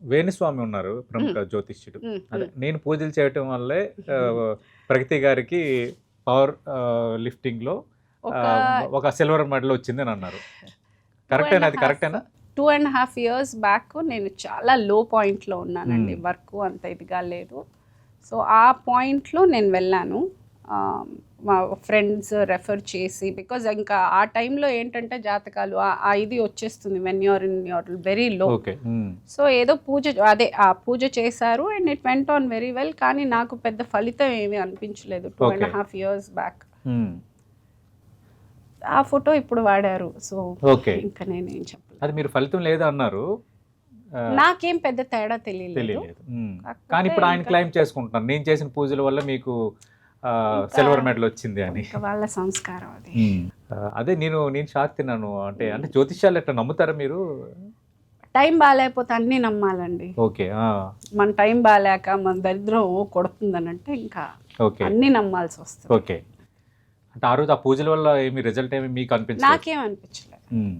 వేణుస్వామి ఉన్నారు ప్రముఖ హ్మ్. జ్యోతిష్యుడు. హ్మ్. అదే హ్మ్. నేను పూజలు చేయటం వల్లే ప్రగతి గారికి పవర్ లిఫ్టింగ్‌లో ఒక ఒక సిల్వర్ మెడల్ వచ్చిందని అన్నారు. 2 కరెక్టేనా? అది 1/2 కరెక్టేనా? 2 1/2 ఇయర్స్ బ్యాక్ నేను చాలా లో పాయింట్‌లో ఉన్నానండి. హ్మ్. వర్క్ అంత ఇదిగా లేదు. సో, ఆ పాయింట్‌లో నేను వెళ్ళాను. మా ఫ్రెండ్స్ రెఫర్ చేసి బికాజ్ ఇంకా ఆ టైంలో ఏంటంటే జాతకాలు ఆ ఇది వచ్చేస్తుంది when you're in your very low. Okay. Hmm. So, ఏదో అదే ఆ పూజ చేశారు and it went on very well. కానీ నాకు పెద్ద ఫలితం ఏమీ అనిపించలేదు 2 ఓకే. 1/2 years back. హ్మ్. ఆ ఫోటో ఇప్పుడు వాడారు. So, okay. ఇంకా నేనేం చెప్పలేను. అది మీరు ఫలితం లేదు అన్నారు. నాకేం పెద్ద తేడా తెలియలేదు. తెలియలేదు. హ్మ్. కానీ కాకపోతే ఇప్పుడు ఆయన ఇంకా క్లెయిమ్ చేసుకుంటున్నారు. నేను చేసిన పూజల వల్ల మీకు ఇంకా సిల్వర్ మెడల్ వచ్చింది అని. ఇంకా వాళ్ళ సంస్కారం అది. హ్మ్. అదే నేను షాక్ తిన్నాను. అంటే జ్యోతిష్యాలు ఎట్లా నమ్ముతారా మీరు? టైం బాలేకపోతే అన్నీ నమ్మాలండి. ఓకే. ఆ! మన టైం బాలేక మన దరిద్రం కొడుతుందనంటే ఇంకా ఓకే. అన్నీ నమ్మాల్సొస్తది. ఓకే. అంటే ఆ రోజు ఆ పూజల వల్ల ఏమి రిజల్ట్ ఏమి మీకు అనిపించలేదు? నాకేం అనిపించలేదు. హ్మ్.